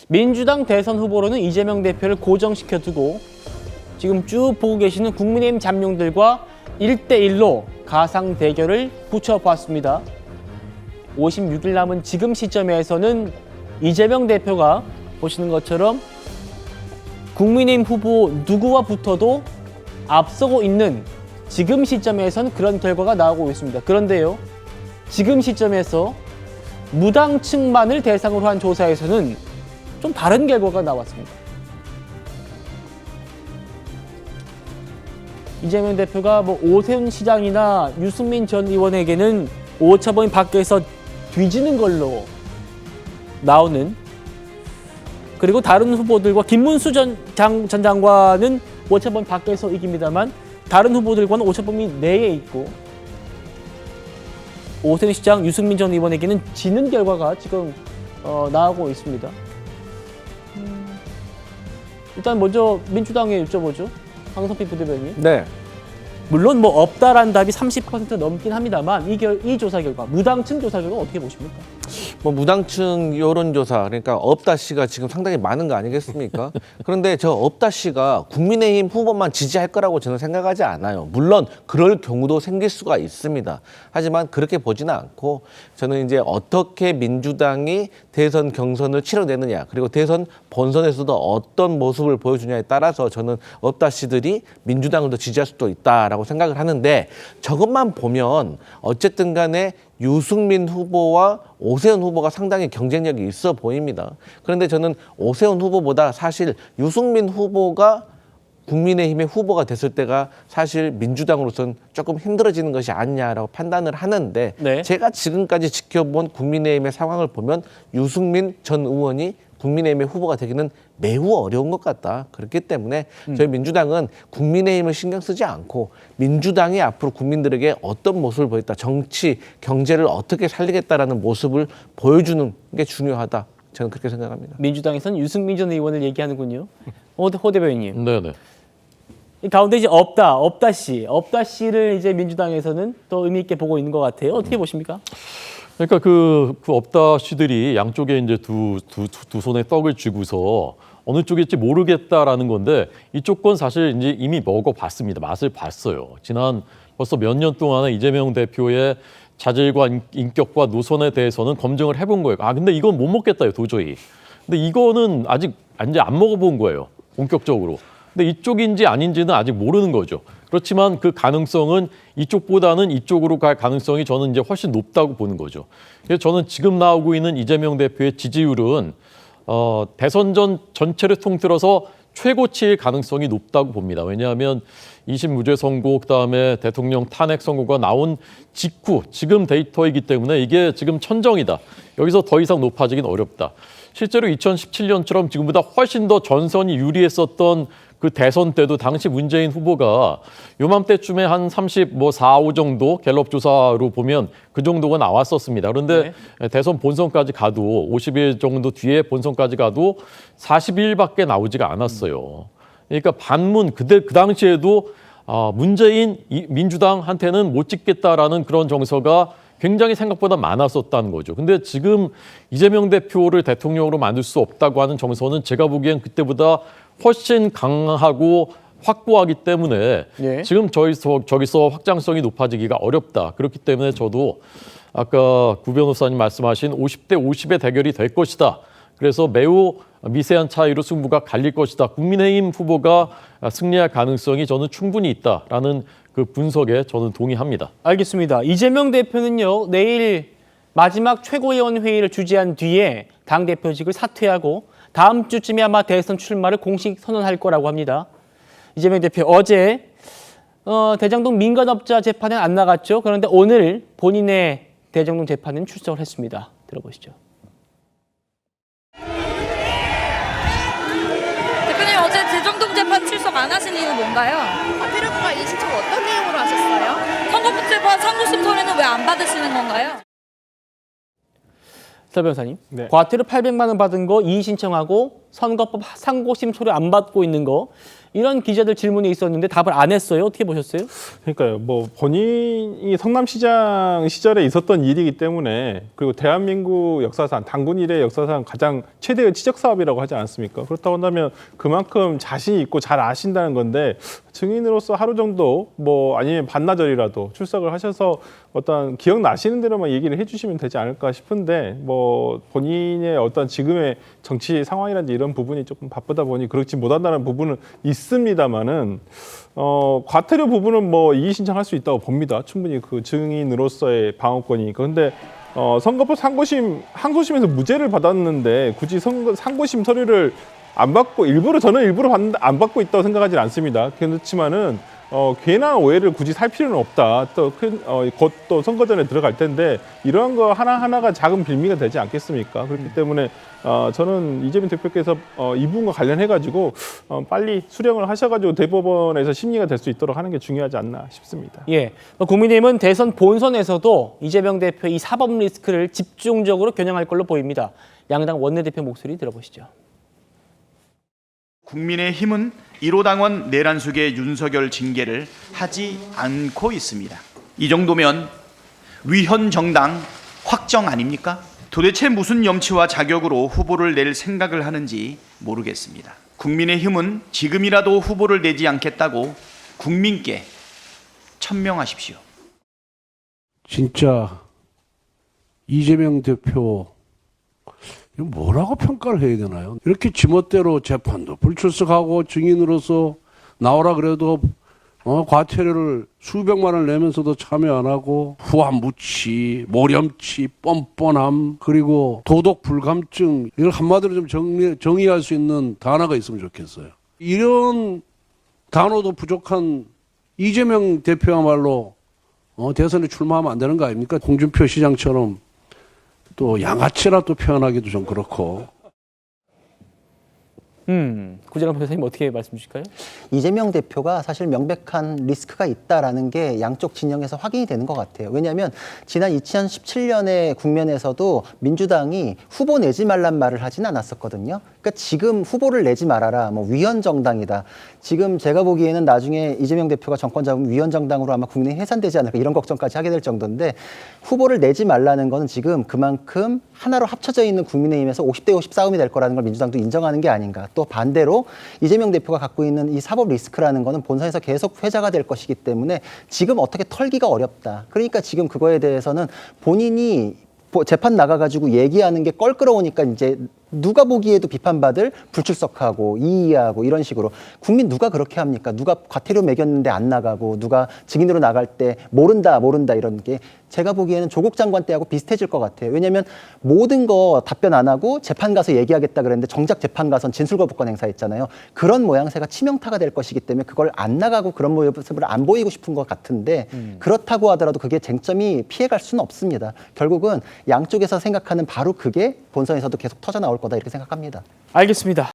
민주당 대선 후보로는 이재명 대표를 고정시켜두고 지금 쭉 보고 계시는 국민의힘 잠룡들과 1대1로 가상 대결을 붙여봤습니다. 56일 남은 지금 시점에서는 이재명 대표가 보시는 것처럼 국민의힘 후보 누구와 붙어도 앞서고 있는 지금 시점에선 그런 결과가 나오고 있습니다. 그런데요, 지금 시점에서 무당층만을 대상으로 한 조사에서는 좀 다른 결과가 나왔습니다. 이재명 대표가 오세훈 시장이나 유승민 전 의원에게는 오차범위 밖에서 뒤지는 걸로 나오는, 그리고 다른 후보들과 김문수 전 장관은 오차범위 밖에서 이깁니다만 다른 후보들과는 오차범위 내에 있고, 오세훈 시장, 유승민 전 의원에게는 지는 결과가 지금 나오고 있습니다. 일단 먼저 민주당에 여쭤보죠. 황선필 부대변인. 네. 물론 없다라는 답이 30% 넘긴 합니다만 이 조사 결과, 무당층 조사 결과 어떻게 보십니까? 무당층 여론조사, 그러니까 없다 씨가 지금 상당히 많은 거 아니겠습니까? 그런데 저 없다 씨가 국민의힘 후보만 지지할 거라고 저는 생각하지 않아요. 물론 그럴 경우도 생길 수가 있습니다. 하지만 그렇게 보지는 않고, 저는 이제 어떻게 민주당이 대선 경선을 치러내느냐, 그리고 대선 본선에서도 어떤 모습을 보여주냐에 따라서 저는 없다 씨들이 민주당을 더 지지할 수도 있다라고 생각을 하는데, 저것만 보면 어쨌든 간에 유승민 후보와 오세훈 후보가 상당히 경쟁력이 있어 보입니다. 그런데 저는 오세훈 후보보다 사실 유승민 후보가 국민의힘의 후보가 됐을 때가 사실 민주당으로서는 조금 힘들어지는 것이 아니냐라고 판단을 하는데, 네. 제가 지금까지 지켜본 국민의힘의 상황을 보면 유승민 전 의원이 국민의힘의 후보가 되기는 매우 어려운 것 같다. 그렇기 때문에 저희 민주당은 국민의힘을 신경 쓰지 않고 민주당이 앞으로 국민들에게 어떤 모습을 보였다, 정치, 경제를 어떻게 살리겠다라는 모습을 보여주는 게 중요하다. 저는 그렇게 생각합니다. 민주당에서는 유승민 전 의원을 얘기하는군요. 호 대변인님. 네네. 이 가운데 이제 없다 씨를 이제 민주당에서는 더 의미 있게 보고 있는 것 같아요. 어떻게 보십니까? 그러니까 그 없다 씨들이 양쪽에 이제 두 손에 떡을 쥐고서 어느 쪽일지 모르겠다라는 건데, 이쪽 건 사실 이제 이미 먹어봤습니다. 맛을 봤어요. 지난 벌써 몇 년 동안에 이재명 대표의 자질과 인격과 노선에 대해서는 검증을 해본 거예요. 근데 이건 못 먹겠다요, 도저히. 근데 이거는 아직 이제 안 먹어본 거예요, 본격적으로. 근데 이쪽인지 아닌지는 아직 모르는 거죠. 그렇지만 그 가능성은 이쪽보다는 이쪽으로 갈 가능성이 저는 이제 훨씬 높다고 보는 거죠. 그래서 저는 지금 나오고 있는 이재명 대표의 지지율은 대선전 전체를 통틀어서 최고치일 가능성이 높다고 봅니다. 왜냐하면 2심 무죄 선고, 그다음에 대통령 탄핵 선고가 나온 직후 지금 데이터이기 때문에 이게 지금 천정이다. 여기서 더 이상 높아지긴 어렵다. 실제로 2017년처럼 지금보다 훨씬 더 전선이 유리했었던 그 대선 때도 당시 문재인 후보가 요맘때쯤에 한 34, 5 정도 갤럽 조사로 보면 그 정도가 나왔었습니다. 그런데 대선 본선까지 가도 50일 정도 뒤에 본선까지 가도 41밖에 나오지가 않았어요. 그러니까 반문 그 당시에도 문재인 민주당한테는 못 찍겠다라는 그런 정서가 굉장히 생각보다 많았었다는 거죠. 근데 지금 이재명 대표를 대통령으로 만들 수 없다고 하는 정서는 제가 보기엔 그때보다 훨씬 강하고 확고하기 때문에 예. 지금 저기서 확장성이 높아지기가 어렵다. 그렇기 때문에 저도 아까 구 변호사님 말씀하신 50대 50의 대결이 될 것이다. 그래서 매우 미세한 차이로 승부가 갈릴 것이다. 국민의힘 후보가 승리할 가능성이 저는 충분히 있다라는 그 분석에 저는 동의합니다. 알겠습니다. 이재명 대표는요, 내일 마지막 최고위원 회의를 주재한 뒤에 당대표직을 사퇴하고 다음 주쯤에 아마 대선 출마를 공식 선언할 거라고 합니다. 이재명 대표 어제 대장동 민간업자 재판에 안 나갔죠. 그런데 오늘 본인의 대장동 재판은 출석을 했습니다. 들어보시죠. 대표님, 어제 대장동 재판 출석 안 하신 이유는 뭔가요? 과태료가 이 신청 어떤 내용으로 하셨어요? 선거법 재판 상고심터에는 왜 안 받으시는 건가요? 서 변호사님, 네. 과태료 800만 원 받은 거 이의 신청하고 선거법 상고심 소리 안 받고 있는 거 이런 기자들 질문이 있었는데 답을 안 했어요. 어떻게 보셨어요? 그러니까요. 뭐 본인이 성남시장 시절에 있었던 일이기 때문에 그리고 대한민국 역사상 당군 이래 역사상 가장 최대의 지적 사업이라고 하지 않습니까? 그렇다고 한다면 그만큼 자신 있고 잘 아신다는 건데 증인으로서 하루 정도 뭐 아니면 반나절이라도 출석을 하셔서 어떤 기억나시는 대로만 얘기를 해주시면 되지 않을까 싶은데 뭐 본인의 어떤 지금의 정치 상황이라든지 이런 부분이 조금 바쁘다 보니 그렇지 못한다는 부분은 있습니다만은 과태료 부분은 뭐 이의 신청할 수 있다고 봅니다. 충분히 그 증인으로서의 방어권이니까. 근데 선거법 상고심 항소심에서 무죄를 받았는데 굳이 상고심 서류를 안 받고 저는 일부러 안 받고 있다고 생각하지는 않습니다. 그렇지만은 괜한 오해를 굳이 살 필요는 없다. 곧 또 선거 전에 들어갈 텐데 이러한 거 하나하나가 작은 빌미가 되지 않겠습니까? 그렇기 때문에 저는 이재명 대표께서 이 부분과 관련해가지고 빨리 수령을 하셔가지고 대법원에서 심리가 될 수 있도록 하는 게 중요하지 않나 싶습니다. 예, 국민의힘은 대선 본선에서도 이재명 대표의 이 사법 리스크를 집중적으로 겨냥할 걸로 보입니다. 양당 원내대표 목소리 들어보시죠. 국민의힘은 1호 당원 내란숙의 윤석열 징계를 하지 않고 있습니다. 이 정도면 위헌 정당 확정 아닙니까? 도대체 무슨 염치와 자격으로 후보를 낼 생각을 하는지 모르겠습니다. 국민의힘은 지금이라도 후보를 내지 않겠다고 국민께 천명하십시오. 진짜 이재명 대표 이거 뭐라고 평가를 해야 되나요? 이렇게 지멋대로 재판도 불출석하고 증인으로서 나오라 그래도 과태료를 수백만 원을 내면서도 참여 안 하고 후한무치, 모렴치, 뻔뻔함 그리고 도덕 불감증 이걸 한마디로 좀 정의할 수 있는 단어가 있으면 좋겠어요. 이런 단어도 부족한 이재명 대표야말로 대선에 출마하면 안 되는 거 아닙니까? 홍준표 시장처럼 또 양아치라 또 표현하기도 좀 그렇고. 구재관 변호사님 어떻게 말씀 주실까요? 이재명 대표가 사실 명백한 리스크가 있다라는 게 양쪽 진영에서 확인이 되는 것 같아요. 왜냐하면 지난 2017년의 국면에서도 민주당이 후보 내지 말란 말을 하진 않았었거든요. 그러니까 지금 후보를 내지 말아라, 뭐 위헌 정당이다. 지금 제가 보기에는 나중에 이재명 대표가 정권 잡으면 위헌 정당으로 아마 국민이 해산되지 않을까 이런 걱정까지 하게 될 정도인데 후보를 내지 말라는 거는 지금 그만큼 하나로 합쳐져 있는 국민의힘에서 50대 50 싸움이 될 거라는 걸 민주당도 인정하는 게 아닌가. 또 반대로 이재명 대표가 갖고 있는 이 사법 리스크라는 거는 본선에서 계속 회자가 될 것이기 때문에 지금 어떻게 털기가 어렵다. 그러니까 지금 그거에 대해서는 본인이 재판 나가가지고 얘기하는 게 껄끄러우니까 이제 누가 보기에도 비판받을 불출석하고 이의하고 이런 식으로 국민 누가 그렇게 합니까? 누가 과태료 매겼는데 안 나가고 누가 증인으로 나갈 때 모른다 이런 게 제가 보기에는 조국 장관 때하고 비슷해질 것 같아요. 왜냐하면 모든 거 답변 안 하고 재판 가서 얘기하겠다 그랬는데 정작 재판 가선 진술거부권 행사했잖아요. 그런 모양새가 치명타가 될 것이기 때문에 그걸 안 나가고 그런 모습을 안 보이고 싶은 것 같은데 그렇다고 하더라도 그게 쟁점이 피해갈 수는 없습니다. 결국은 양쪽에서 생각하는 바로 그게 본선에서도 계속 터져나올 거다 이렇게 생각합니다. 알겠습니다.